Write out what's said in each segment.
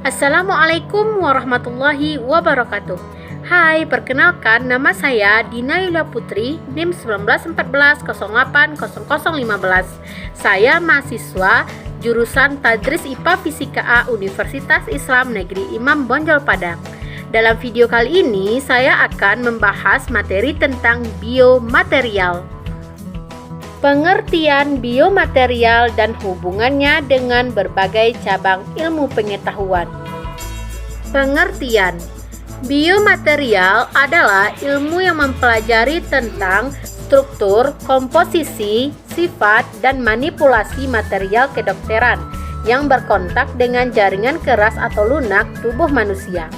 Assalamualaikum warahmatullahi wabarakatuh. Hai, perkenalkan nama saya Dina Yulia Putri, NIM 1914080015. Saya mahasiswa jurusan Tadris IPA Fisika A Universitas Islam Negeri Imam Bonjol Padang. Dalam video kali ini saya akan membahas materi tentang biomaterial. Pengertian biomaterial dan hubungannya dengan berbagai cabang ilmu pengetahuan. Pengertian biomaterial adalah ilmu yang mempelajari tentang struktur, komposisi, sifat, dan manipulasi material kedokteran yang berkontak dengan jaringan keras atau lunak tubuh manusia.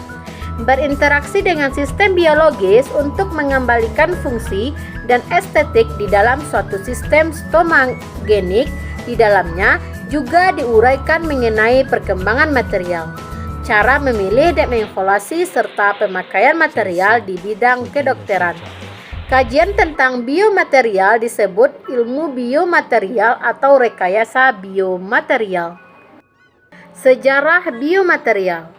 Berinteraksi dengan sistem biologis untuk mengembalikan fungsi dan estetik di dalam suatu sistem stomagenik. Di dalamnya juga diuraikan mengenai perkembangan material, cara memilih dan mengevaluasi serta pemakaian material di bidang kedokteran. Kajian tentang biomaterial disebut ilmu biomaterial atau rekayasa biomaterial. Sejarah biomaterial.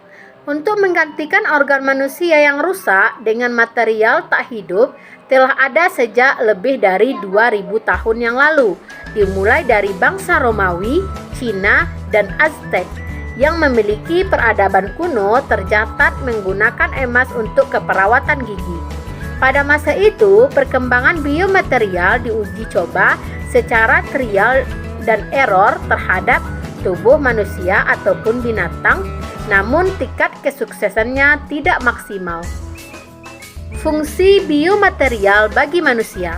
Untuk menggantikan organ manusia yang rusak dengan material tak hidup telah ada sejak lebih dari 2000 tahun yang lalu, dimulai dari bangsa Romawi, Cina, dan Aztec yang memiliki peradaban kuno tercatat menggunakan emas untuk keperawatan gigi. Pada masa itu, perkembangan biomaterial diuji coba secara trial dan error terhadap tubuh manusia ataupun binatang, namun tingkat kesuksesannya tidak maksimal. Fungsi biomaterial bagi manusia.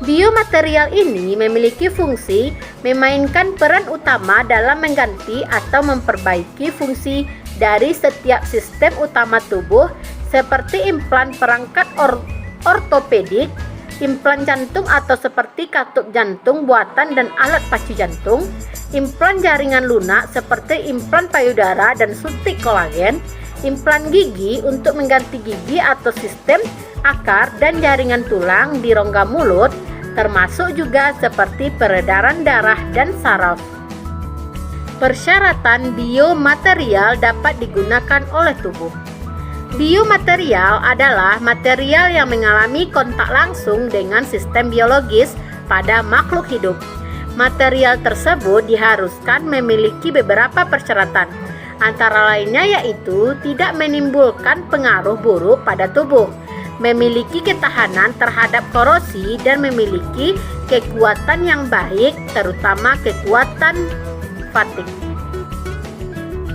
Biomaterial ini memiliki fungsi memainkan peran utama dalam mengganti atau memperbaiki fungsi dari setiap sistem utama tubuh seperti implan perangkat ortopedik, implan jantung atau seperti katup jantung buatan dan alat pacu jantung, implan jaringan lunak seperti implan payudara dan suntik kolagen, implan gigi untuk mengganti gigi atau sistem akar dan jaringan tulang di rongga mulut, termasuk juga seperti peredaran darah dan saraf. Persyaratan biomaterial dapat digunakan oleh tubuh. Biomaterial adalah material yang mengalami kontak langsung dengan sistem biologis pada makhluk hidup. Material tersebut diharuskan memiliki beberapa persyaratan, antara lainnya yaitu tidak menimbulkan pengaruh buruk pada tubuh, memiliki ketahanan terhadap korosi, dan memiliki kekuatan yang baik, terutama kekuatan fatigue.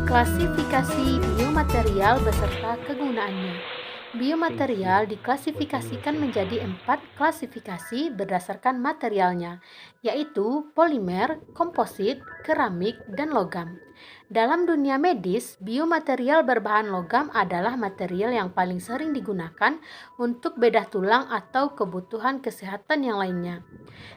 Klasifikasi biomaterial beserta kegunaannya. Biomaterial diklasifikasikan menjadi 4 klasifikasi berdasarkan materialnya, yaitu polimer, komposit, keramik, dan logam. Dalam dunia medis, biomaterial berbahan logam adalah material yang paling sering digunakan untuk bedah tulang atau kebutuhan kesehatan yang lainnya.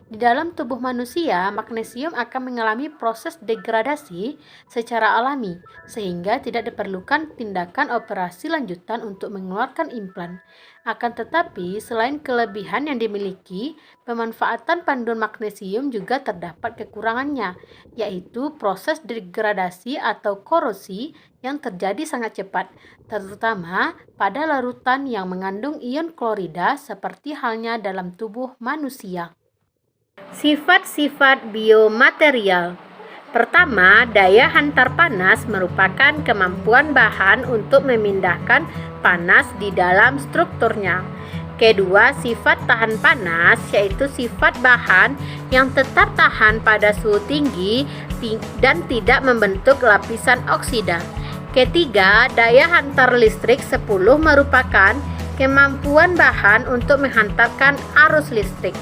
Di dalam tubuh manusia, magnesium akan mengalami proses degradasi secara alami, sehingga tidak diperlukan tindakan operasi lanjutan untuk mengeluarkan implan. Akan tetapi, selain kelebihan yang dimiliki, pemanfaatan panduan magnesium juga terdapat kekurangannya, yaitu proses degradasi atau korosi yang terjadi sangat cepat, terutama pada larutan yang mengandung ion klorida seperti halnya dalam tubuh manusia. Sifat-sifat biomaterial. Pertama, daya hantar panas merupakan kemampuan bahan untuk memindahkan panas di dalam strukturnya. Kedua, sifat tahan panas, yaitu sifat bahan yang tetap tahan pada suhu tinggi dan tidak membentuk lapisan oksida. Ketiga, daya hantar listrik 10 merupakan kemampuan bahan untuk menghantarkan arus listrik.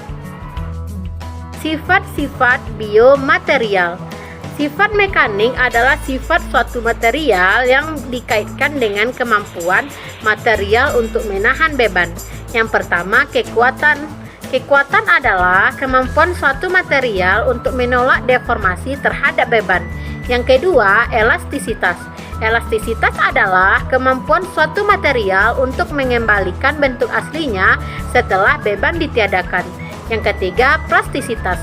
Sifat-sifat biomaterial. Sifat mekanik adalah sifat suatu material yang dikaitkan dengan kemampuan material untuk menahan beban. Yang pertama, kekuatan. Kekuatan adalah kemampuan suatu material untuk menolak deformasi terhadap beban. Yang kedua, elastisitas. Elastisitas adalah kemampuan suatu material untuk mengembalikan bentuk aslinya setelah beban ditiadakan. Yang ketiga, plastisitas.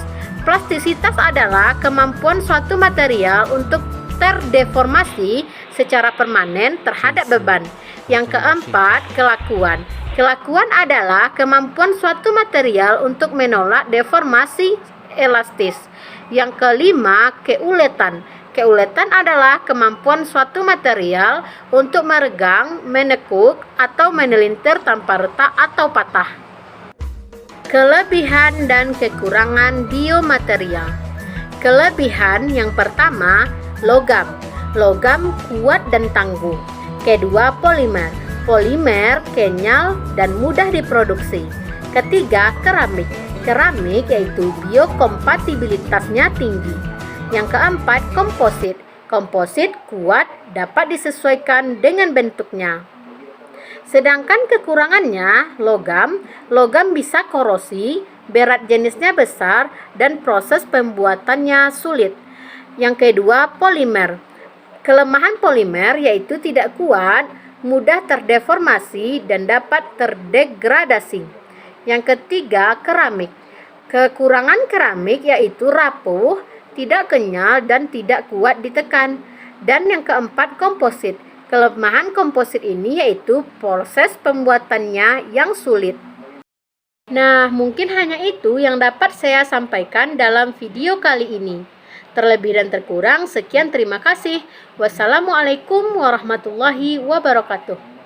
Plastisitas adalah kemampuan suatu material untuk terdeformasi secara permanen terhadap beban. Yang keempat, kelakuan. Kelakuan adalah kemampuan suatu material untuk menolak deformasi elastis. Yang kelima, keuletan. Keuletan adalah kemampuan suatu material untuk meregang, menekuk, atau menelintir tanpa retak atau patah. Kelebihan dan kekurangan biomaterial. Kelebihan yang pertama, logam. Logam kuat dan tangguh. Kedua, polimer. Polimer kenyal dan mudah diproduksi. Ketiga, keramik. Keramik yaitu biokompatibilitasnya tinggi. Yang keempat, komposit. Komposit kuat, dapat disesuaikan dengan bentuknya. Sedangkan kekurangannya, logam. Logam bisa korosi, berat jenisnya besar, dan proses pembuatannya sulit. Yang kedua, polimer. Kelemahan polimer yaitu tidak kuat, mudah terdeformasi, dan dapat terdegradasi. Yang ketiga, keramik. Kekurangan keramik yaitu rapuh, tidak kenyal, dan tidak kuat ditekan. Dan yang keempat, komposit. Kelemahan komposit ini yaitu proses pembuatannya yang sulit. Nah, mungkin hanya itu yang dapat saya sampaikan dalam video kali ini. Terlebih dan terkurang, sekian terima kasih. Wassalamualaikum warahmatullahi wabarakatuh.